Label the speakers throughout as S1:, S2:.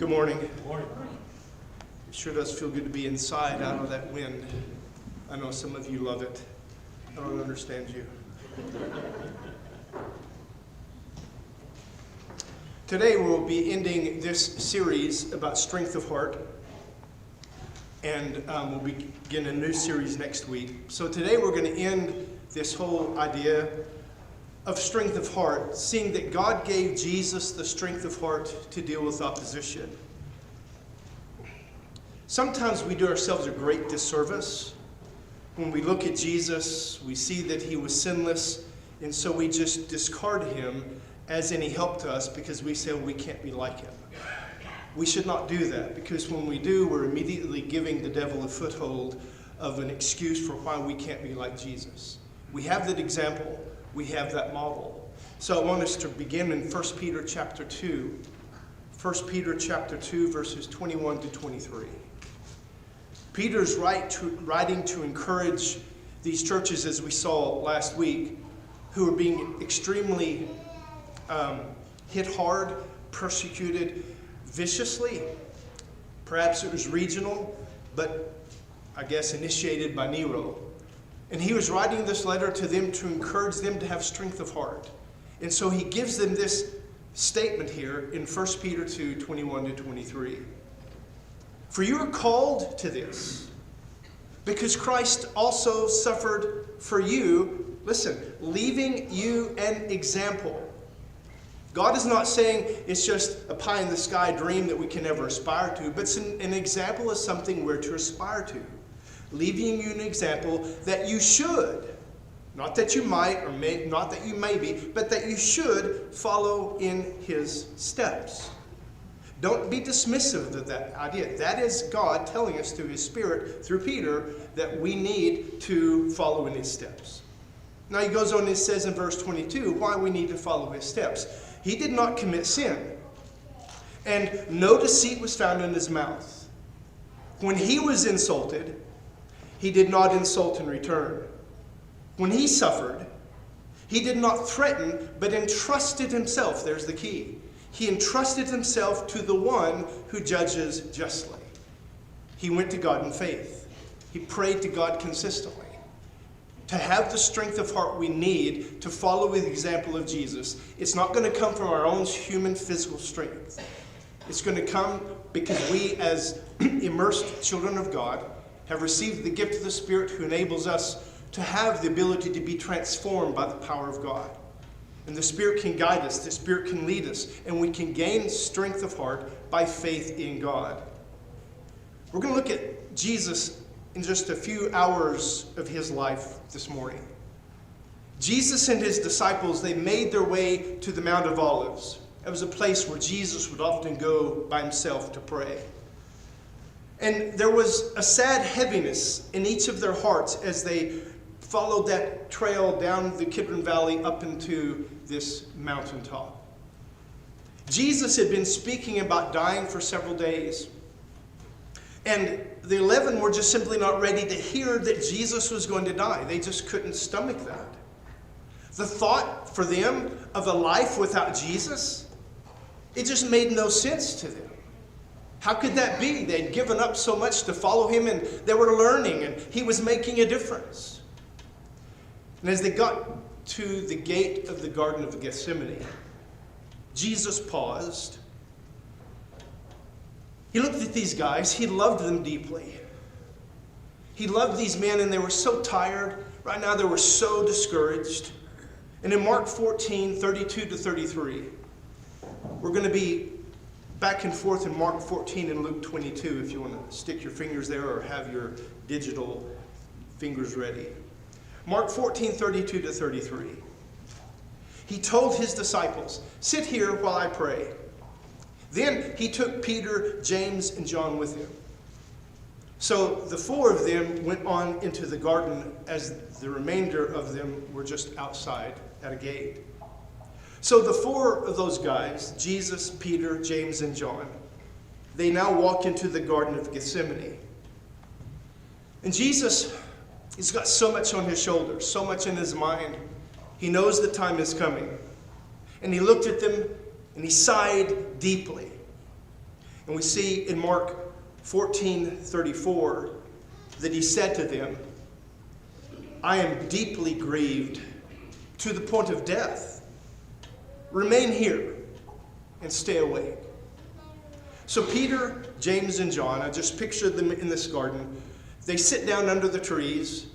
S1: Good morning.
S2: Good morning.
S1: It sure does feel good to be inside out of that wind. I know some of you love it. I don't understand you. Today we'll be ending this series about strength of heart. And we'll begin a new series next week. So today we're going to end this whole idea of strength of heart, seeing that God gave Jesus the strength of heart to deal with opposition. Sometimes we do ourselves a great disservice. When we look at Jesus, we see that he was sinless, and so we just discard him as any help to us because we say, well, we can't be like him. We should not do that, because when we do, we're immediately giving the devil a foothold of an excuse for why we can't be like Jesus. We have that example. We have that model. So I want us to begin in 1 Peter chapter 2. 1 Peter chapter 2, verses 21 to 23. Peter's writing to encourage these churches, as we saw last week, who are being extremely hit hard, persecuted viciously. Perhaps it was regional, but I guess initiated by Nero. And he was writing this letter to them to encourage them to have strength of heart. And so he gives them this statement here in 1 Peter 2, 21 to 23. For you are called to this, because Christ also suffered for you, listen, leaving you an example. God is not saying it's just a pie-in-the-sky dream that we can never aspire to, but an example is something we're to aspire to. Leaving you an example that you should, not that you might or may, not that you may be, but that you should follow in his steps. Don't be dismissive of that idea. That is God telling us through his Spirit, through Peter, that we need to follow in his steps. Now he goes on and says in verse 22 why we need to follow his steps. He did not commit sin, and no deceit was found in his mouth. When he was insulted, he did not insult in return. When he suffered, he did not threaten, but entrusted himself. There's the key. He entrusted himself to the one who judges justly. He went to God in faith. He prayed to God consistently. To have the strength of heart we need to follow the example of Jesus, it's not going to come from our own human physical strength. It's going to come because we, as immersed children of God, have received the gift of the Spirit who enables us to have the ability to be transformed by the power of God. And the Spirit can guide us, the Spirit can lead us, and we can gain strength of heart by faith in God. We're going to look at Jesus in just a few hours of his life this morning. Jesus and his disciples, they made their way to the Mount of Olives. It was a place where Jesus would often go by himself to pray. And there was a sad heaviness in each of their hearts as they followed that trail down the Kidron Valley up into this mountaintop. Jesus had been speaking about dying for several days. And the 11 were just simply not ready to hear that Jesus was going to die. They just couldn't stomach that. The thought for them of a life without Jesus, it just made no sense to them. How could that be? They'd given up so much to follow him, and they were learning, and he was making a difference. And as they got to the gate of the Garden of Gethsemane, Jesus paused. He looked at these guys. He loved them deeply. He loved these men, and they were so tired. Right now, they were so discouraged. And in Mark 14, 32 to 33, we're going to be back and forth in Mark 14 and Luke 22 if you want to stick your fingers there or have your digital fingers ready. Mark 14, 32 to 33. He told his disciples, "Sit here while I pray." Then he took Peter, James, and John with him. So the four of them went on into the garden as the remainder of them were just outside at a gate. So the four of those guys, Jesus, Peter, James, and John, they now walk into the Garden of Gethsemane. And Jesus, he's got so much on his shoulders, so much in his mind. He knows the time is coming. And he looked at them and he sighed deeply. And we see in Mark 14:34 that he said to them, I am deeply grieved to the point of death. Remain here and stay awake. So Peter, James, and John, I just pictured them in this garden. They sit down under the trees.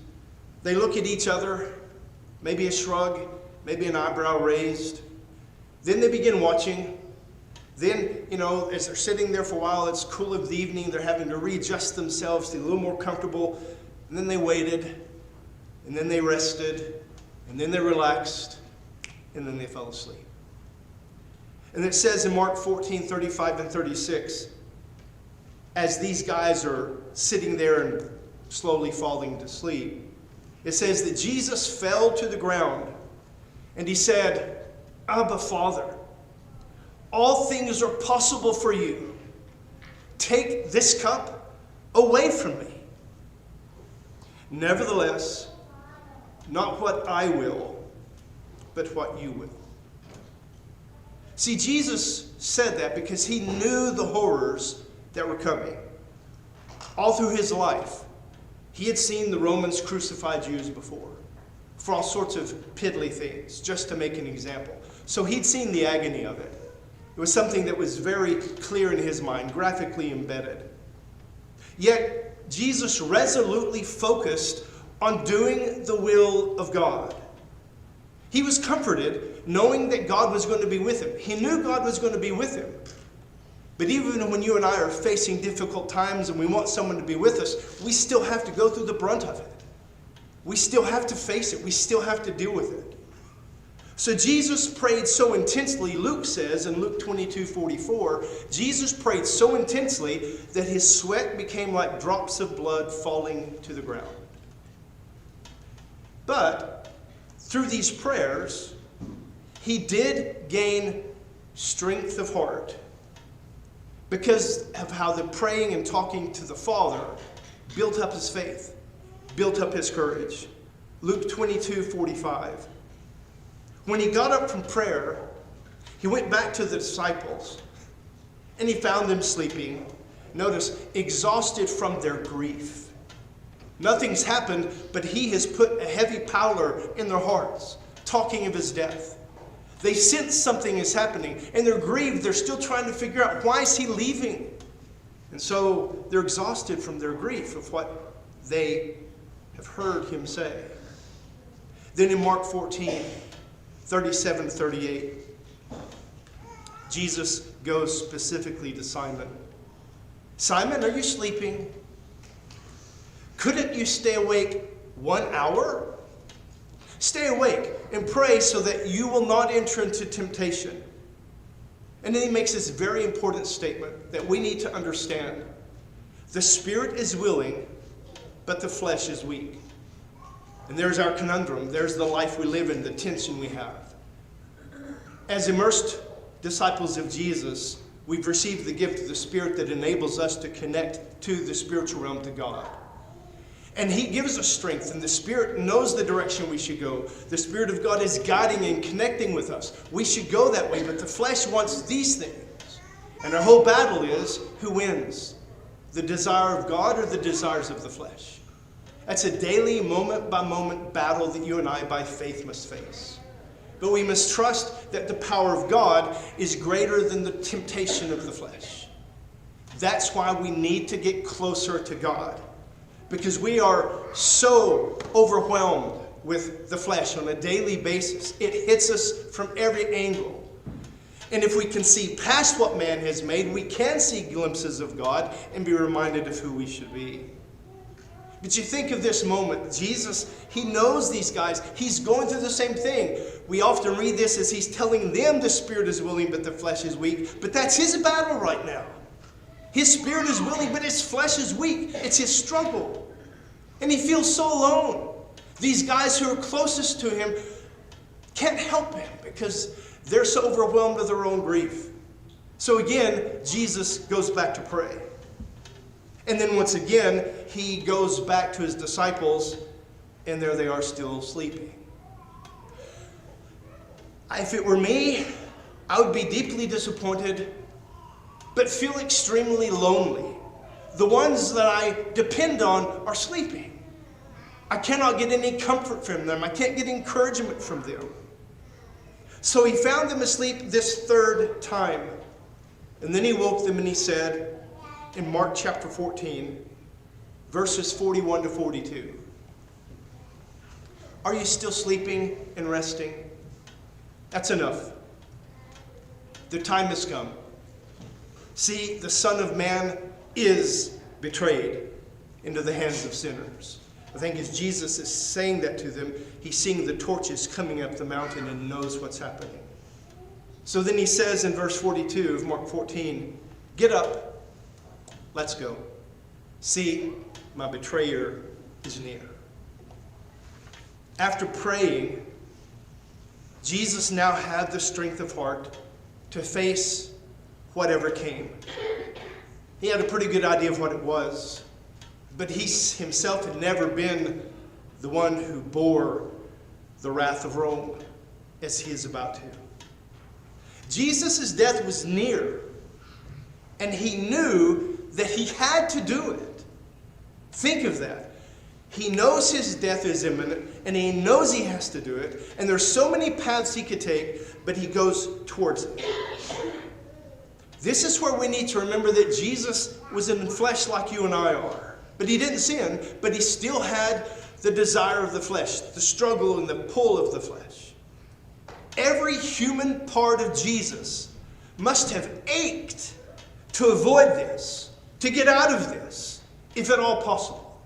S1: They look at each other, maybe a shrug, maybe an eyebrow raised. Then they begin watching. Then, as they're sitting there for a while, it's cool of the evening. They're having to readjust themselves to be a little more comfortable. And then they waited. And then they rested. And then they relaxed. And then they fell asleep. And it says in Mark 14:35 and 36, as these guys are sitting there and slowly falling to sleep, it says that Jesus fell to the ground and he said, Abba, Father, all things are possible for you. Take this cup away from me. Nevertheless, not what I will, but what you will. See, Jesus said that because he knew the horrors that were coming. All through his life, he had seen the Romans crucify Jews before for all sorts of piddly things, just to make an example. So he'd seen the agony of it. It was something that was very clear in his mind, graphically embedded. Yet, Jesus resolutely focused on doing the will of God. He was comforted knowing that God was going to be with him. He knew God was going to be with him. But even when you and I are facing difficult times and we want someone to be with us, we still have to go through the brunt of it. We still have to face it. We still have to deal with it. So Jesus prayed so intensely, Luke says in Luke 22:44, Jesus prayed so intensely that his sweat became like drops of blood falling to the ground. But through these prayers, he did gain strength of heart because of how the praying and talking to the Father built up his faith, built up his courage. Luke 22:45. When he got up from prayer, he went back to the disciples and he found them sleeping. Notice, exhausted from their grief. Nothing's happened, but he has put a heavy pallor in their hearts, talking of his death. They sense something is happening, and they're grieved. They're still trying to figure out, why is he leaving? And so they're exhausted from their grief of what they have heard him say. Then in Mark 14:37-38, Jesus goes specifically to Simon. Simon, are you sleeping? Couldn't you stay awake 1 hour? Stay awake and pray so that you will not enter into temptation. And then he makes this very important statement that we need to understand. The spirit is willing, but the flesh is weak. And there's our conundrum. There's the life we live in, the tension we have. As immersed disciples of Jesus, we've received the gift of the Spirit that enables us to connect to the spiritual realm, to God. And he gives us strength, and the Spirit knows the direction we should go. The Spirit of God is guiding and connecting with us. We should go that way, but the flesh wants these things. And our whole battle is, who wins? The desire of God or the desires of the flesh? That's a daily, moment-by-moment battle that you and I, by faith, must face. But we must trust that the power of God is greater than the temptation of the flesh. That's why we need to get closer to God. Because we are so overwhelmed with the flesh on a daily basis. It hits us from every angle. And if we can see past what man has made, we can see glimpses of God and be reminded of who we should be. But you think of this moment. Jesus, he knows these guys. He's going through the same thing. We often read this as he's telling them the spirit is willing, but the flesh is weak. But that's his battle right now. His spirit is willing, but his flesh is weak. It's his struggle. And he feels so alone. These guys who are closest to him can't help him because they're so overwhelmed with their own grief. So again, Jesus goes back to pray. And then once again, he goes back to his disciples, and there they are still sleeping. If it were me, I would be deeply disappointed but feel extremely lonely. The ones that I depend on are sleeping. I cannot get any comfort from them. I can't get encouragement from them. So he found them asleep this third time. And then he woke them and he said, in Mark chapter 14, verses 41 to 42, "Are you still sleeping and resting? That's enough. The time has come. See, the Son of Man is betrayed into the hands of sinners." I think as Jesus is saying that to them, he's seeing the torches coming up the mountain and knows what's happening. So then he says in verse 42 of Mark 14, "Get up, let's go. See, my betrayer is near." After praying, Jesus now had the strength of heart to face whatever came. He had a pretty good idea of what it was, but he himself had never been the one who bore the wrath of Rome as he is about to. Jesus' death was near, and he knew that he had to do it. Think of that. He knows his death is imminent, and he knows he has to do it, and there's so many paths he could take, but he goes towards it. This is where we need to remember that Jesus was in flesh like you and I are. But he didn't sin, but he still had the desire of the flesh, the struggle and the pull of the flesh. Every human part of Jesus must have ached to avoid this, to get out of this, if at all possible.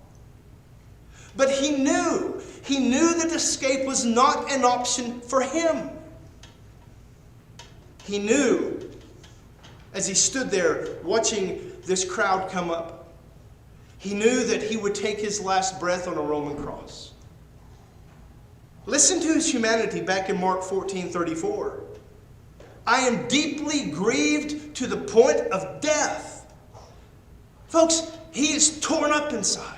S1: But he knew that escape was not an option for him. He knew, as he stood there watching this crowd come up, he knew that he would take his last breath on a Roman cross. Listen to his humanity back in Mark 14:34. "I am deeply grieved to the point of death." Folks, he is torn up inside.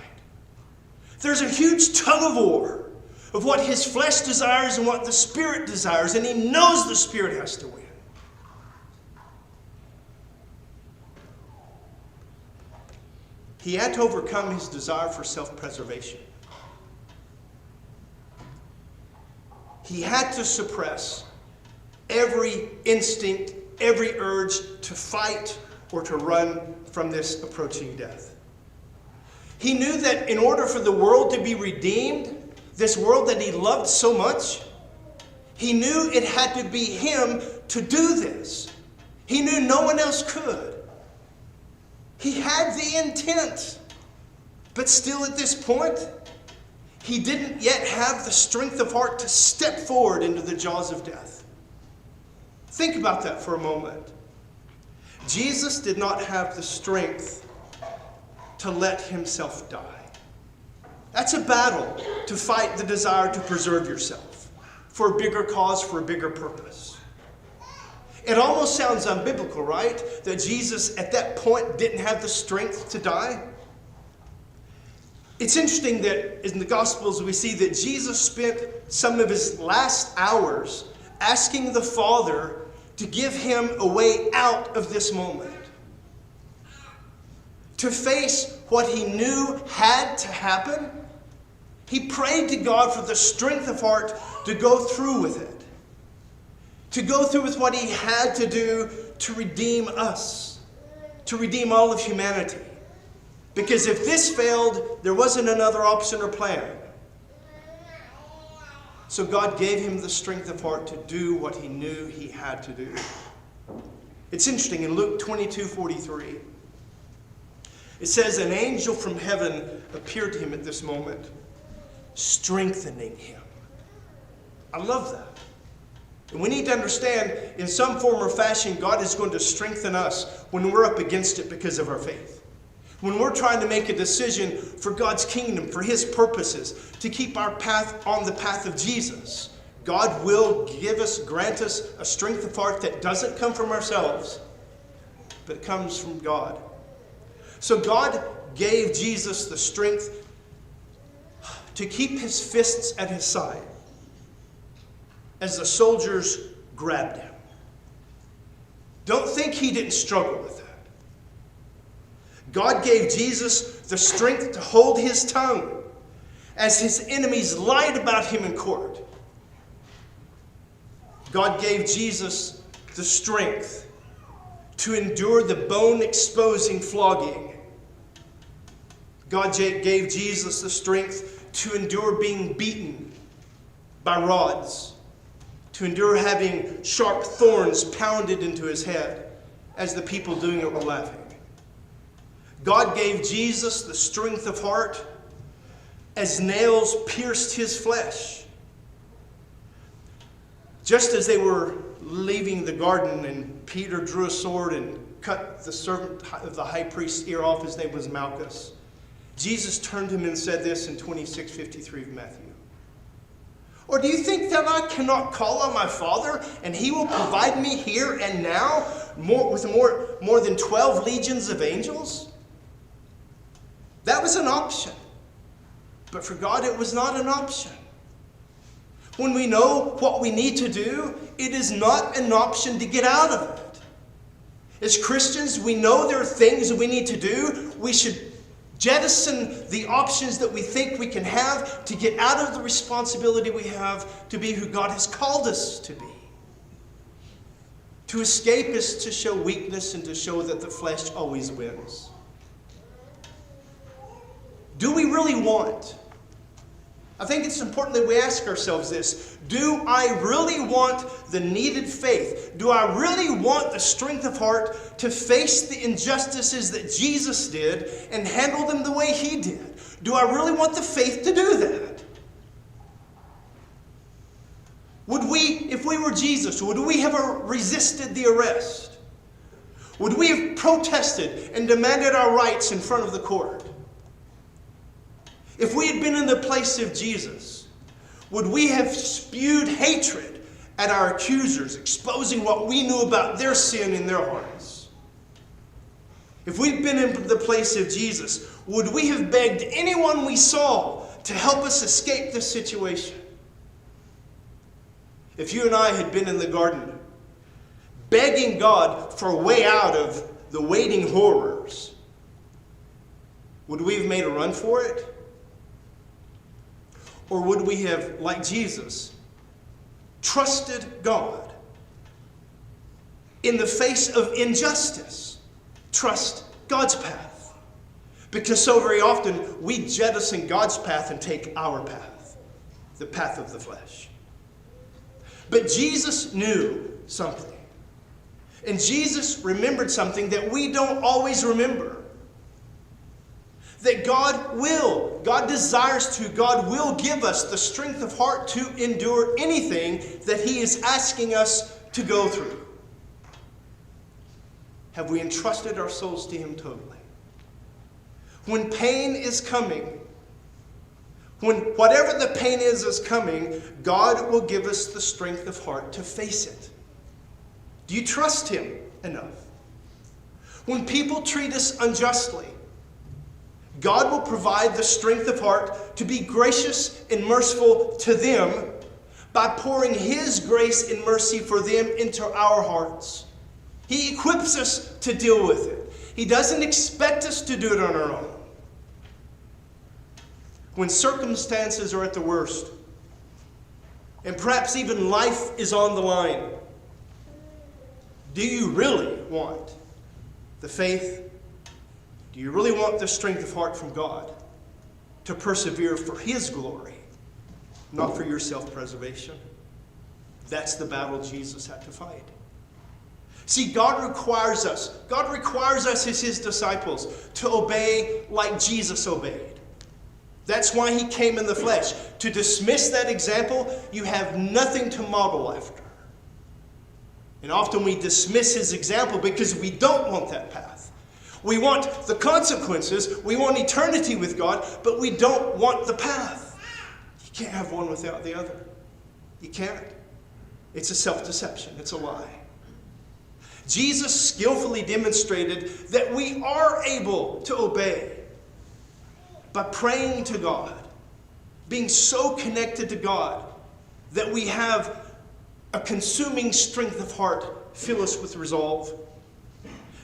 S1: There's a huge tug of war of what his flesh desires and what the Spirit desires, and he knows the Spirit has to win. He had to overcome his desire for self-preservation. He had to suppress every instinct, every urge to fight or to run from this approaching death. He knew that in order for the world to be redeemed, this world that he loved so much, he knew it had to be him to do this. He knew no one else could. He had the intent, but still at this point, he didn't yet have the strength of heart to step forward into the jaws of death. Think about that for a moment. Jesus did not have the strength to let himself die. That's a battle, to fight the desire to preserve yourself for a bigger cause, for a bigger purpose. It almost sounds unbiblical, right? That Jesus at that point didn't have the strength to die. It's interesting that in the Gospels we see that Jesus spent some of his last hours asking the Father to give him a way out of this moment. To face what he knew had to happen, he prayed to God for the strength of heart to go through with it. To go through with what he had to do to redeem us, to redeem all of humanity. Because if this failed, there wasn't another option or plan. So God gave him the strength of heart to do what he knew he had to do. It's interesting, in Luke 22:43, it says, "An angel from heaven appeared to him at this moment, strengthening him." I love that. And we need to understand, in some form or fashion, God is going to strengthen us when we're up against it because of our faith. When we're trying to make a decision for God's kingdom, for his purposes, to keep our path on the path of Jesus, God will grant us a strength of heart that doesn't come from ourselves, but it comes from God. So God gave Jesus the strength to keep his fists at his side as the soldiers grabbed him. Don't think he didn't struggle with that. God gave Jesus the strength to hold his tongue as his enemies lied about him in court. God gave Jesus the strength to endure the bone-exposing flogging. God gave Jesus the strength to endure being beaten by rods, to endure having sharp thorns pounded into his head as the people doing it were laughing. God gave Jesus the strength of heart as nails pierced his flesh. Just as they were leaving the garden and Peter drew a sword and cut the servant of the high priest's ear off, his name was Malchus, Jesus turned to him and said this in 26:53 of Matthew. Or do you think that I cannot call on my Father and he will provide me here and now with more than 12 legions of angels? That was an option. But for God, it was not an option. When we know what we need to do, it is not an option to get out of it. As Christians, we know there are things we need to do. We should jettison the options that we think we can have to get out of the responsibility we have to be who God has called us to be. To escape is to show weakness and to show that the flesh always wins. Do we really want? I think it's important that we ask ourselves this. Do I really want the needed faith? Do I really want the strength of heart to face the injustices that Jesus did and handle them the way he did? Do I really want the faith to do that? Would we, if we were Jesus, would we have resisted the arrest? Would we have protested and demanded our rights in front of the court? If we had been in the place of Jesus, would we have spewed hatred at our accusers, exposing what we knew about their sin in their hearts? If we'd been in the place of Jesus, would we have begged anyone we saw to help us escape this situation? If you and I had been in the garden, begging God for a way out of the waiting horrors, would we have made a run for it? Or would we have, like Jesus, trusted God in the face of injustice? Trust God's path. Because so very often we jettison God's path and take our path, the path of the flesh. But Jesus knew something. And Jesus remembered something that we don't always remember. That God desires to, God will give us the strength of heart to endure anything that he is asking us to go through. Have we entrusted our souls to him totally? When pain is coming, when whatever the pain is coming, God will give us the strength of heart to face it. Do you trust him enough? When people treat us unjustly, God will provide the strength of heart to be gracious and merciful to them by pouring his grace and mercy for them into our hearts. He equips us to deal with it. He doesn't expect us to do it on our own. When circumstances are at the worst, and perhaps even life is on the line, do you really want the faith? Do you really want the strength of heart from God to persevere for his glory, not for your self-preservation? That's the battle Jesus had to fight. See, God requires us as his disciples to obey like Jesus obeyed. That's why he came in the flesh. To dismiss that example, you have nothing to model after. And often we dismiss his example because we don't want that path. We want the consequences, we want eternity with God, but we don't want the path. You can't have one without the other. You can't. It's a self-deception. It's a lie. Jesus skillfully demonstrated that we are able to obey by praying to God, being so connected to God that we have a consuming strength of heart fill us with resolve.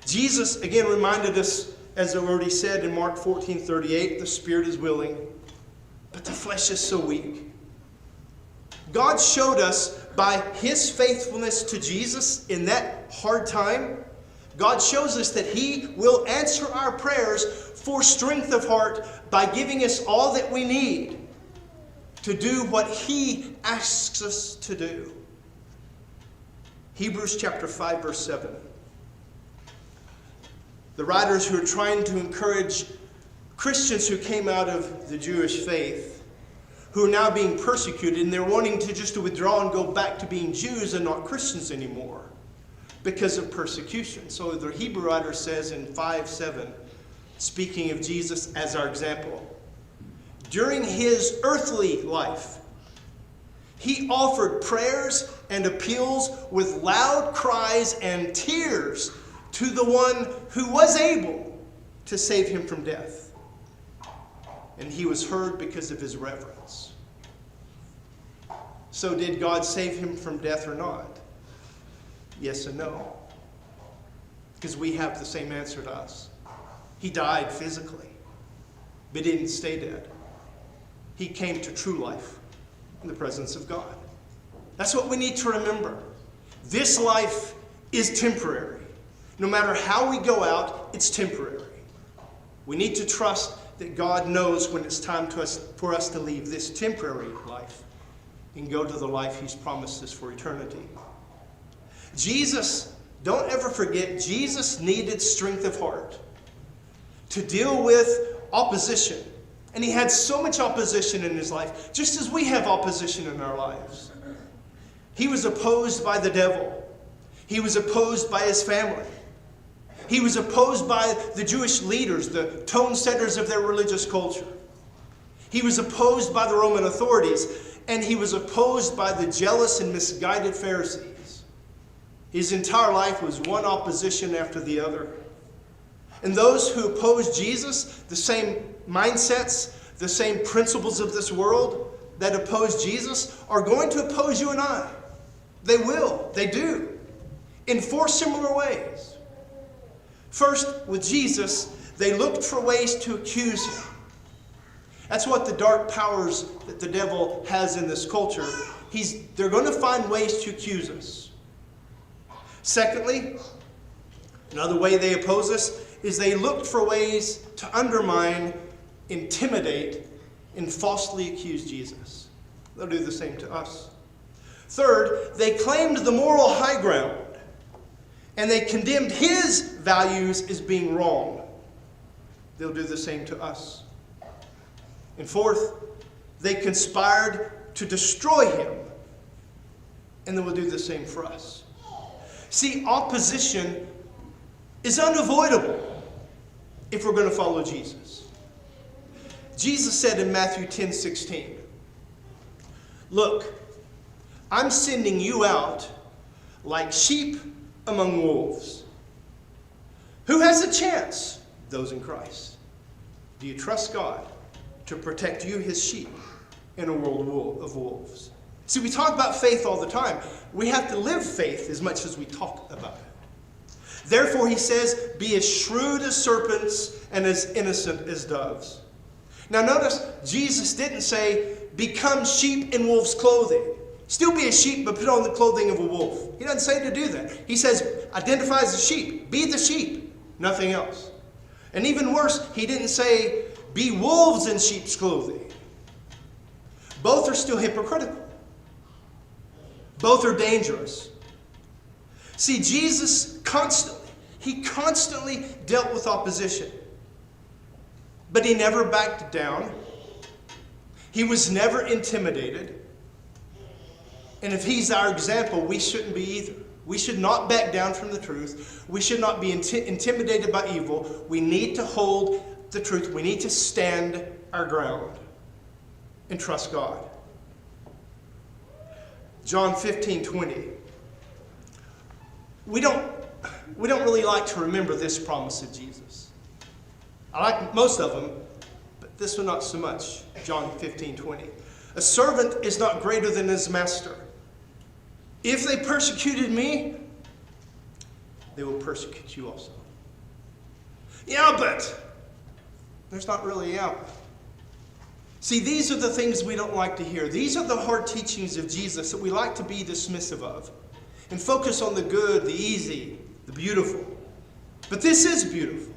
S1: Jesus, again, reminded us as I already said in Mark 14:38, the spirit is willing, but the flesh is so weak. God showed us by his faithfulness to Jesus in that hard time, God shows us that he will answer our prayers for strength of heart by giving us all that we need to do what he asks us to do. Hebrews chapter 5, verse 7. The writers who are trying to encourage Christians who came out of the Jewish faith, who are now being persecuted, and they're wanting to just withdraw and go back to being Jews and not Christians anymore because of persecution. So the Hebrew writer says in 5:7, speaking of Jesus as our example, during his earthly life, he offered prayers and appeals with loud cries and tears to the one who was able to save him from death. And he was heard because of his reverence. So did God save him from death or not? Yes and no. Because we have the same answer to us. He died physically, but didn't stay dead. He came to true life in the presence of God. That's what we need to remember. This life is temporary. No matter how we go out, it's temporary. We need to trust that God knows when it's time for us to leave this temporary life and go to the life he's promised us for eternity. Jesus, don't ever forget, Jesus needed strength of heart to deal with opposition. And he had so much opposition in his life, just as we have opposition in our lives. He was opposed by the devil. He was opposed by his family. He was opposed by the Jewish leaders, the tone setters of their religious culture. He was opposed by the Roman authorities, and he was opposed by the jealous and misguided Pharisees. His entire life was one opposition after the other. And those who oppose Jesus, the same mindsets, the same principles of this world that oppose Jesus, are going to oppose you and I. They will. They do. In four similar ways. First, with Jesus, they looked for ways to accuse him. That's what the dark powers that the devil has in this culture, they're going to find ways to accuse us. Secondly, another way they oppose us is they looked for ways to undermine, intimidate, and falsely accuse Jesus. They'll do the same to us. Third, they claimed the moral high ground, and they condemned his values as being wrong. They'll do the same to us. And fourth, they conspired to destroy him, and they will do the same for us. See, opposition is unavoidable if we're going to follow Jesus. Jesus said in Matthew 10:16, "Look, I'm sending you out like sheep among wolves. Who has a chance? Those in Christ. Do you trust God to protect you, his sheep, in a world of wolves?" See, we talk about faith all the time. We have to live faith as much as we talk about it. Therefore, he says, be as shrewd as serpents and as innocent as doves. Now notice, Jesus didn't say, become sheep in wolf's clothing. Still be a sheep, but put on the clothing of a wolf. He doesn't say to do that. He says, identify as a sheep. Be the sheep. Nothing else. And even worse, he didn't say, be wolves in sheep's clothing. Both are still hypocritical. Both are dangerous. See, Jesus constantly dealt with opposition. But he never backed down. He was never intimidated. And if he's our example, we shouldn't be either. We should not back down from the truth. We should not be intimidated by evil. We need to hold the truth. We need to stand our ground and trust God. John 15:20. We don't really like to remember this promise of Jesus. I like most of them, but this one not so much. John 15:20. A servant is not greater than his master. If they persecuted me, they will persecute you also. Yeah, but there's not really a yeah. See, these are the things we don't like to hear. These are the hard teachings of Jesus that we like to be dismissive of and focus on the good, the easy, the beautiful. But this is beautiful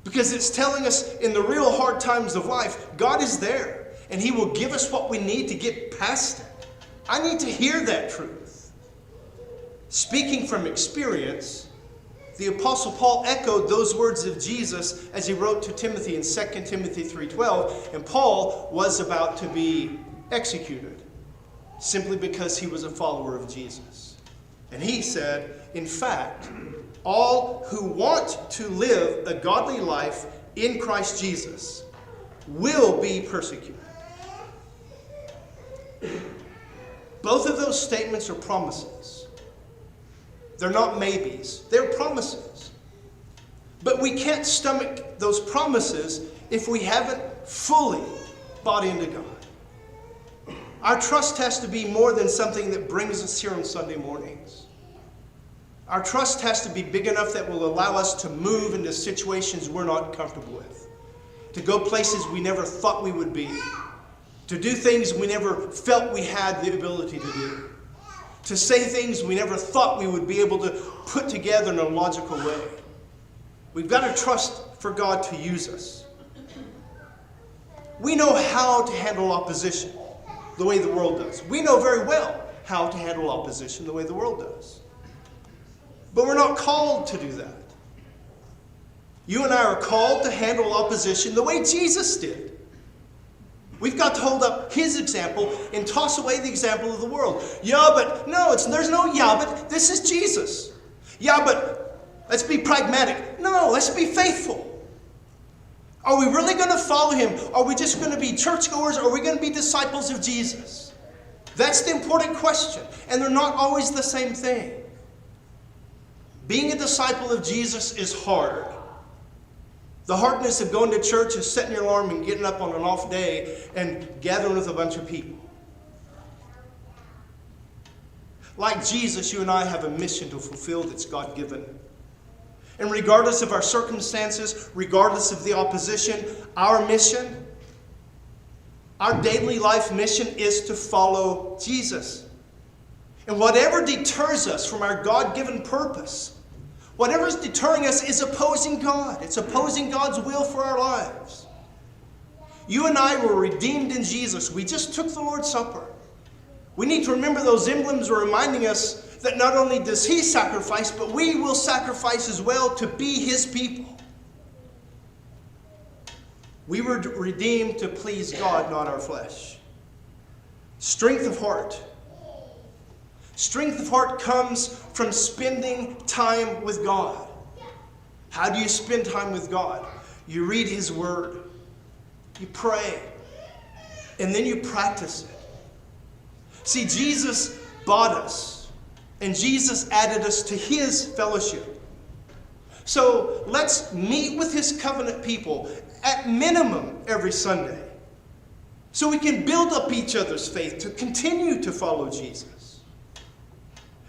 S1: because it's telling us in the real hard times of life, God is there and He will give us what we need to get past it. I need to hear that truth. Speaking from experience, the Apostle Paul echoed those words of Jesus as he wrote to Timothy in 2 Timothy 3:12, and Paul was about to be executed simply because he was a follower of Jesus. And he said, in fact, all who want to live a godly life in Christ Jesus will be persecuted. Both of those statements are promises. They're not maybes. They're promises. But we can't stomach those promises if we haven't fully bought into God. Our trust has to be more than something that brings us here on Sunday mornings. Our trust has to be big enough that will allow us to move into situations we're not comfortable with, to go places we never thought we would be, to do things we never felt we had the ability to do, to say things we never thought we would be able to put together in a logical way. We've got to trust for God to use us. We know how to handle opposition the way the world does. We know very well how to handle opposition the way the world does. But we're not called to do that. You and I are called to handle opposition the way Jesus did. We've got to hold up His example and toss away the example of the world. Yeah, but no, there's no yeah, but this is Jesus. Yeah, but let's be pragmatic. No, let's be faithful. Are we really going to follow Him? Are we just going to be churchgoers? Or are we going to be disciples of Jesus? That's the important question. And they're not always the same thing. Being a disciple of Jesus is hard. The hardness of going to church is setting your alarm and getting up on an off day and gathering with a bunch of people. Like Jesus, you and I have a mission to fulfill that's God-given. And regardless of our circumstances, regardless of the opposition, our mission, our daily life mission is to follow Jesus. And whatever deters us from our God-given purpose, whatever is deterring us is opposing God. It's opposing God's will for our lives. You and I were redeemed in Jesus. We just took the Lord's Supper. We need to remember those emblems are reminding us that not only does He sacrifice, but we will sacrifice as well to be His people. We were redeemed to please God, not our flesh. Strength of heart. Strength of heart comes from spending time with God. How do you spend time with God? You read His Word. You pray. And then you practice it. See, Jesus bought us. And Jesus added us to His fellowship. So let's meet with His covenant people at minimum every Sunday. So we can build up each other's faith to continue to follow Jesus.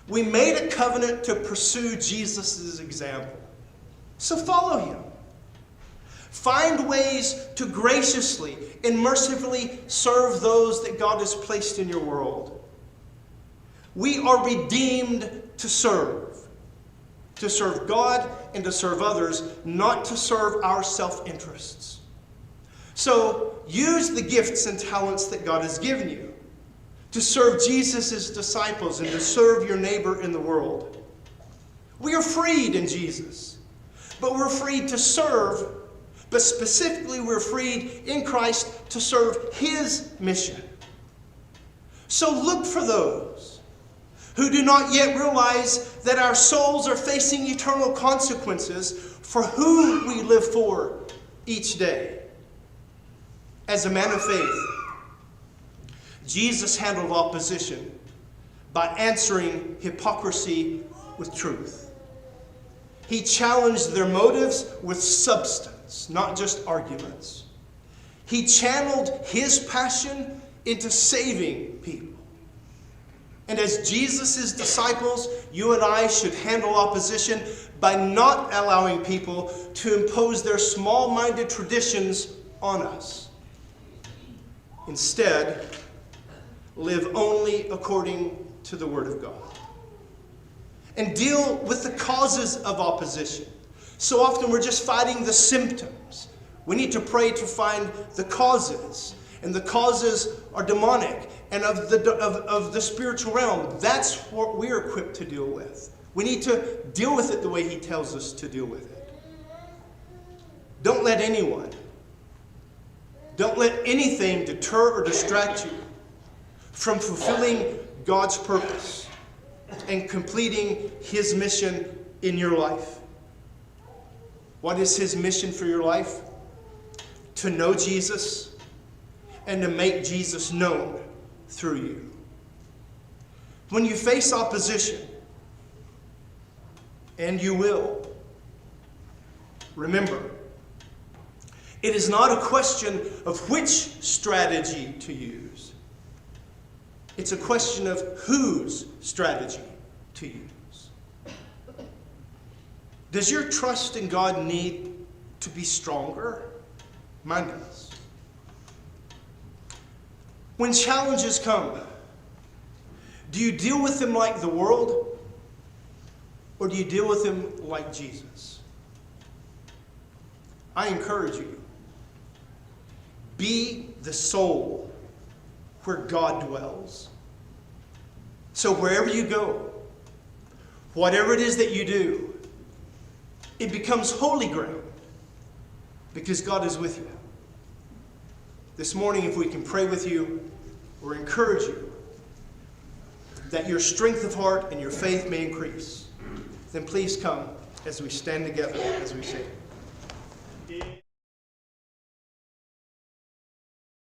S1: We made a covenant to pursue Jesus' example. So follow Him. Find ways to graciously and mercifully serve those that God has placed in your world. We are redeemed to serve God and to serve others, not to serve our self-interests. So use the gifts and talents that God has given you to serve Jesus' disciples and to serve your neighbor in the world. We are freed in Jesus, but we're freed to serve, but specifically we're freed in Christ to serve His mission. So look for those who do not yet realize that our souls are facing eternal consequences for who we live for each day. As a man of faith, Jesus handled opposition by answering hypocrisy with truth. He challenged their motives with substance, not just arguments. He channeled His passion into saving people. And as Jesus' disciples, you and I should handle opposition by not allowing people to impose their small-minded traditions on us. Instead, live only according to the Word of God. And deal with the causes of opposition. So often we're just fighting the symptoms. We need to pray to find the causes. And the causes are demonic and of the spiritual realm. That's what we're equipped to deal with. We need to deal with it the way He tells us to deal with it. Don't let anything deter or distract you from fulfilling God's purpose and completing His mission in your life. What is His mission for your life? To know Jesus and to make Jesus known through you. When you face opposition, and you will, remember, it is not a question of which strategy to use. It's a question of whose strategy to use. Does your trust in God need to be stronger? Mine does. When challenges come, do you deal with them like the world, or do you deal with them like Jesus? I encourage you, be the soul where God dwells. So wherever you go, whatever it is that you do, it becomes holy ground because God is with you. This morning, if we can pray with you or encourage you that your strength of heart and your faith may increase, then please come as we stand together as we sing.